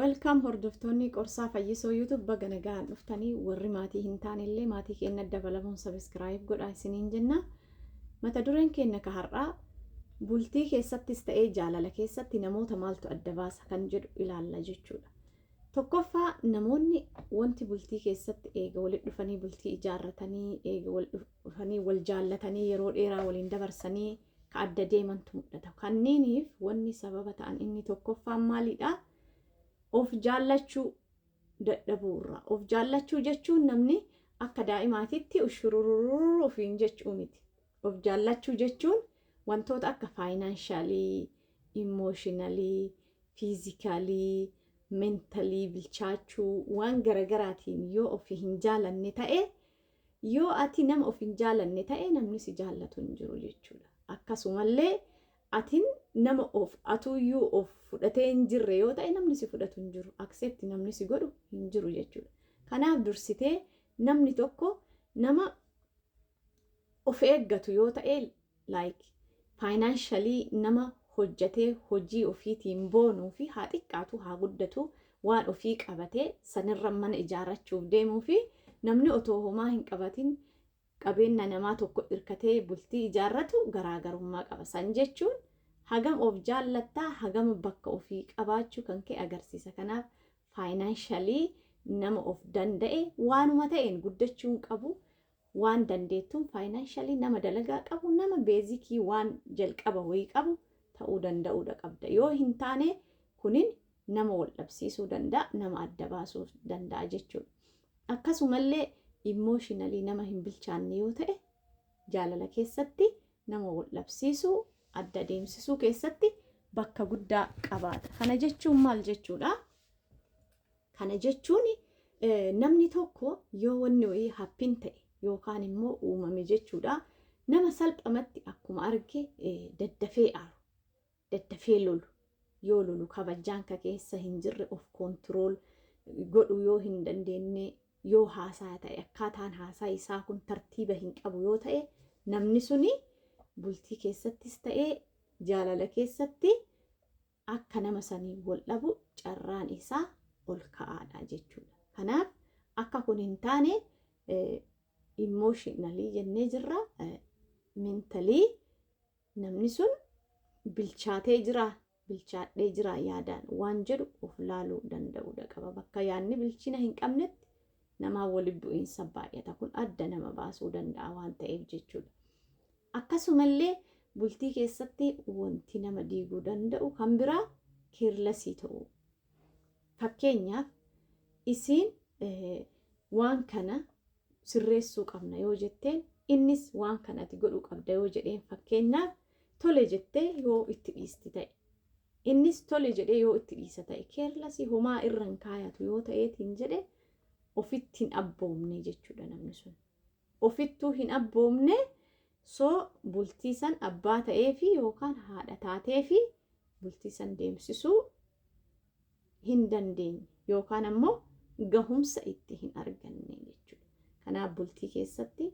Welcome hordoftoonni qorsaa fayyisoo YouTube baga nagaan dhuftanii warri maatii hin taanillee maatii keenya dabalamuun subscribe godhaa isiniin jenna. Mata dureen keenya ka har'aa bultii keessattis ta'ee jaalala keessatti namoota maaltu adda baasa kan jedhu ilaalla jechuudha. Tokkoffaa namoonni wanti bultii keessatti eega walitti dhufanii bultii ijaarratanii eega walitti dhufanii wal jaallatanii yeroo dheeraa waliin dabarsanii ka adda deemantu mul'ata. Kanneeniif wanni sababa ta'an inni tokkoffaan maalidha? Of jaallachuu dadhabuurra. Of jaallachuu jechuun namni akka daa'imaatiitti ushurururuu ofiin jechuu miti. Of jaallachuu jechuun wantoota akka faayinaanshalii, imooshinaali, fiizikaalii, mentalii bilchaachuu waan garagaraatiin yoo ofii hin jaalanne ta'e, yoo ati nama of hin jaalanne ta'e namni si jaallatu hin jiru jechuudha. Akkasumallee atiin nama atuyyuu of fudhatee hin jirre yoo ta'e namni si fudhatu hin jiru. Accept namni si godhu hin jiru jechuudha. Kanaaf dursitee namni tokko nama of eeggatu yoo ta'e like financially nama hojjatee hojii ofiitiin boonuu fi haa xiqqaatu haa guddatu waan ofii qabatee sanirra mana ijaarrachuuf deemuu fi namni otoo homaa hin qabatin qabeenya namaa tokko hirkatee bultii ijaarratu garaagarummaa qaba. San jechuun hagam of jaallattaa hagam bakka ofii qabaachuu kan kee agarsiisa. Kanaaf faayinaanshalii nama of danda'e waanuma ta'een guddachuun qabu waan dandeettuun faayinaanshalii nama dalagaa qabu nama beezikii waan jalqaba wayii qabu ta'uu danda'uudha qabda. Yoo hin taane kunin nama wal dhabsiisuu danda'a, nama adda baasuu danda'a jechuudha. Akkasumallee imooshinaali nama hin bilchaanne yoo ta'e jaalala keessatti nama wal dhabsiisuu adda deemsisuu keessatti bakka guddaa qabaata. Kana jechuun maal jechuudha? Kana jechuun namni tokko yoo wanni wayii happiin ta'e yookaan immoo uumame jechuudha. Nama salphamatti akkuma arge daddafee aaru, daddafee lolu, yoo lolu kabajaan ka keessa hin jirre of kontirool godhu yoo hin dandeenye yoo haasaa ta'e akkaataan haasaa isaa kun tartiiba hin qabu yoo ta'e namni suni bultii keessattis ta'ee jaalala keessatti akka nama sanii wal dhabu carraan isaa ol ka'aadha jechuudha. Kanaaf akka kun hin taane imooshinaali jennee jirra, mentalii namni sun bilchaatee jira, bilchaadhee jira yaadaan waan jedhu of laaluu danda'uudha qaba. Bakka yaadni bilchina hin qabnetti namaa waliin bu'iinsa baay'ata. Kun adda nama baasuu danda'a waan ta'eef jechuudha. Akkasumallee bultii keessatti wanti nama diiguu danda'u kan biraa keerlasii ta'uu. Fakkeenyaaf isiin waan kana sirreessuu qabna yoo jetteen innis waan kanatti godhuu qabda yoo jedheen fakkeenyaaf tole jettee yoo itti dhiisti ta'e innis tole jedhee yoo itti dhiisa ta'e keerlasii homaa irra hin kaayatu yoo ta'eetiin jedhe ofitti hin abboomne jechuudha namni sun. Ofittuu hin abboomne soo bultii san abbaa ta'ee fi yookaan haadha taatee fi bultii san deemsisuu hin dandeenye yookaan ammoo gahumsa itti hin arganne jechuudha. Kanaaf bultii keessatti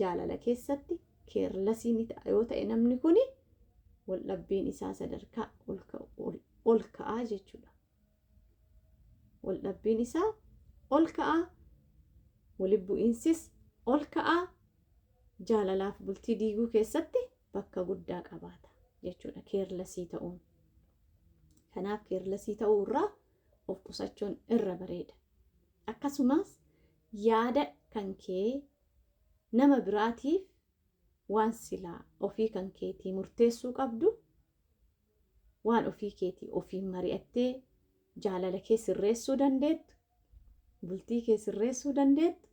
jaalala keessatti keerlasii ni ta'a yoo ta'e namni kuni wal dhabbiin isaa sadarkaa ol ka'aa jechuudha. Wal dhabbiin isaa ol ka'aa, waliin bu'iinsis ol ka'aa, jaalalaaf bultii diiguu keessatti bakka guddaa qabaata jechuudha keerlasii ta'uun. Kanaaf keerlasii ta'uu irraa of qusachuun irra bareeda. Akkasumas yaada kan kee nama biraatiif waan silaa ofii kan keetii murteessuu qabdu waan ofii keetii ofiin mari'attee jaalala kee sirreessuu dandeettu, bultii kee sirreessuu dandeettu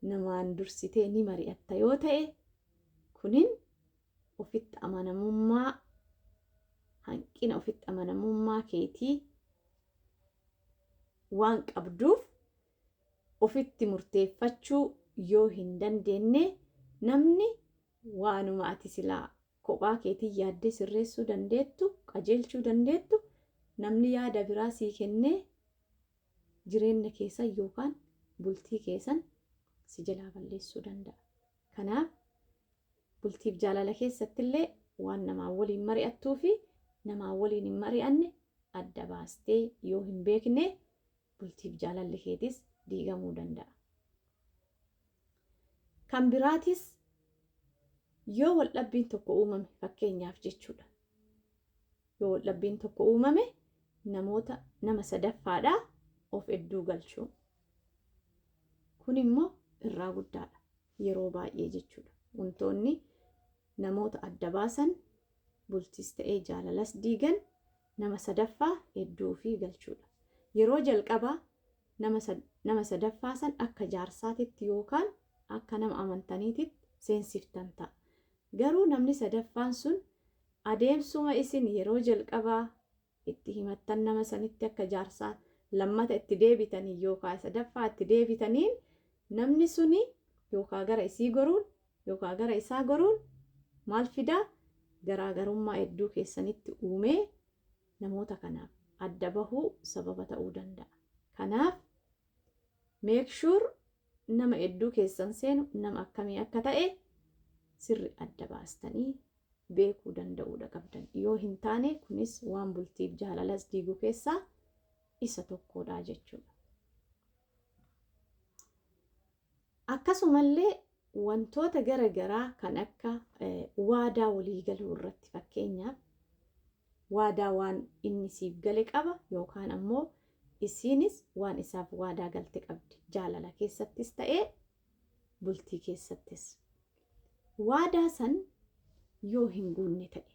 namaan dursitee ni mari'atta yoo ta'e kunin ofitti amanamummaa hanqina ofitti amanamummaa keetii waan qabduuf ofitti murteeffachuu yoo hin dandeenye namni waanuma ati silaa kophaa keetii yaaddee sirreessuu dandeettu qajeelchuu dandeettu namni yaada biraa sii kennee jireenya keessan yookaan bultii keessan si jalaa balleessuu danda'a. Kanaaf bultiif jaalala keessattillee waan namaa waliin mari'attuu fi namaa waliin hin mari'anne adda baastee yoo hin beekne bultiif jaalalli keetis diigamuu danda'a. Kan biraatis yoo waldhabbiin tokko uumame fakkeenyaaf jechuudha. Yoo waldhabbiin tokko uumame nama sadaffaadhaa of hedduu galchuu. Kun immoo irraa guddaadha yeroo baay'ee jechuudha. Wantoonni namoota adda baasan bultis ta'ee jaalalas diigan nama sadaffaa hedduu fi galchuudha. Yeroo jalqabaa nama sadaffaa san akka jaarsaatitti yookaan akka nama amantaniititti seensiftan ta'a. Garuu namni sadaffaan sun adeemsuma isin yeroo jalqabaa itti himattan nama sanitti akka jaarsaa lammata itti deebitanii yookaan sadaffaa itti deebitaniin namni suni yookaan gara isii goruun yookaan gara isaa goruun maal fidaa garaagarummaa hedduu keessanitti uumee namoota kanaaf adda bahuu sababa ta'uu danda'a. Kanaaf make sure nama hedduu keessan seenu nama akkamii akka ta'e sirri adda baastanii beekuu danda'uudha qabdan. Yoo hin taane kunis waan bultiif jaalalas diiguu keessaa isa tokkodha jechuudha. Akkasumallee wantoota garagaraa kan akka waadaa walii galuu irratti fakkeenyaaf waadaa waan inni siif gale qaba yookaan ammoo isiinis waan isaaf waadaa galte qabdi. Jaalala keessattis ta'ee bultii keessattis. Waadaa san yoo hin guunne ta'e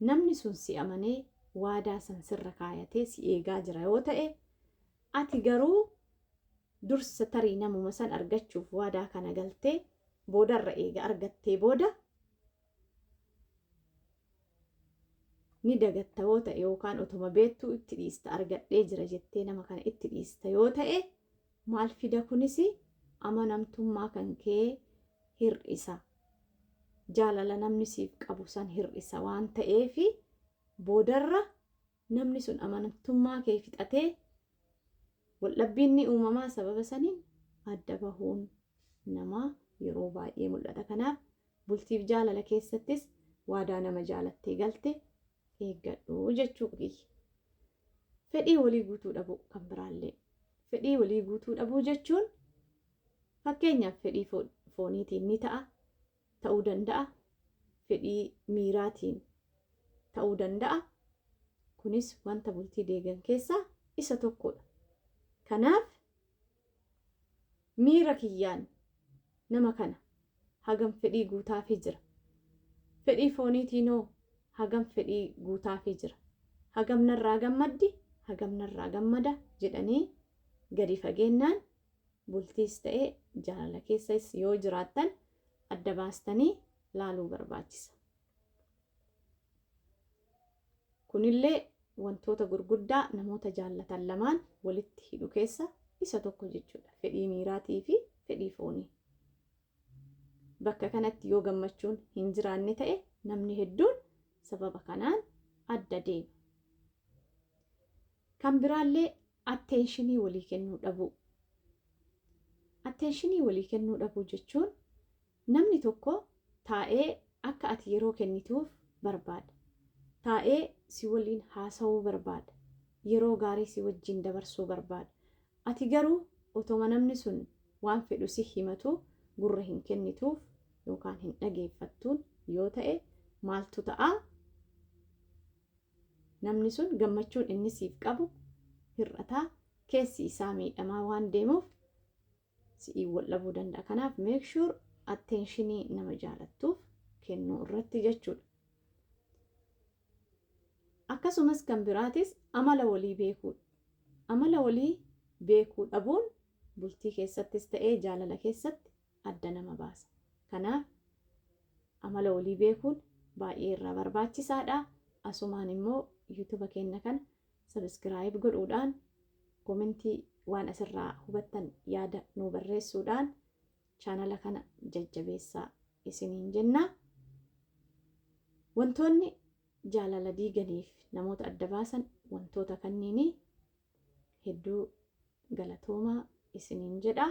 namni sun si amanee waadaa san sirra kaayatee si eegaa jira yoo ta'e ati garuu dursa tarii namuma san argachuuf waadaa kana galtee boodarra eega argattee booda ni dagatta yoo ta'e yookaan otuma beektuu itti dhiista argadhee jira jettee nama kana itti dhiista yoo ta'e maal fida kunis amanamtummaa kan kee hir'isa. Jaalala namni siif qabu san hir'isa waan ta'eef boodarra namni sun amanamtummaa kee fixatee waldhabbiin ni uumamaa sababa saniin adda bahuun namaa yeroo baay'ee mul'ata. Kanaaf bultiif jaalala keessattis waadaa nama jaalattee galte eeggadhu jechuudha. Fedhii walii guutuu dhabuu kan biraallee. Fedhii walii guutuu dhabuu jechuun fakkeenyaaf fedhii fooniitiin ni ta'uu danda'a. Fedhii miiraatiin ta'uu danda'a. Kunis wanta bultii diigan keessaa isa tokkodha. Kanaaf miira kiyyaan nama kana hagam fedhii guutaafii jira. Fedhii fooniitiinoo hagam fedhii guutaafii jira. Hagam narraa gammaddi, hagam narraa gammada jedhanii gadi fageennaan bultiis ta'ee jaalala keessas yoo jiraattan adda baastanii laaluu barbaachisa. Kunillee wantoota gurguddaa namoota jaallatan lamaan walitti hidhu keessa isa tokko jechuudha. Fedhii miiraatii fi fedhii foonii. Bakka kanatti yoo gammachuun hin jiraanne ta'e namni hedduun sababa kanaan adda deema. Kan biraallee atteenshinii walii kennuu dhabuu. Atteenshinii walii kennuu dhabuu jechuun namni tokko taa'ee akka ati yeroo kennituuf barbaada. Taa'ee si waliin haasawuu barbaada. Yeroo gaarii si wajjin dabarsuu barbaada. Ati garuu otoma namni sun waan fedhu si himatu gurra hin kennituuf yookaan hin dhageeffattuun yoo ta'e maaltu ta'a? Namni sun gammachuun inni siif qabu hir'ataa, keessi isaa miidhamaa waan deemuuf si'ii wal dhabuu danda'a. Kanaaf make sure atteenshinii nama jaalattuuf kennuu irratti jechuudha. Akkasumas kan biraatis amala walii beekuudha. Amala walii beekuu dhabuun bultii keessattis ta'ee jaalala keessatti adda nama baasa. Kanaaf amala walii beekuun baay'ee irraa barbaachisaadha. Asumaan immoo YouTube keenya kana subscribe godhuudhaan komentii waan asirraa hubattan yaada nu barreessuudhaan chaanala kana jajjabeessaa isiniin jenna. Wantoonni jaalala diiganiif namoota adda baasan wantoota kanniini hedduu galatoomaa isiniin jedha.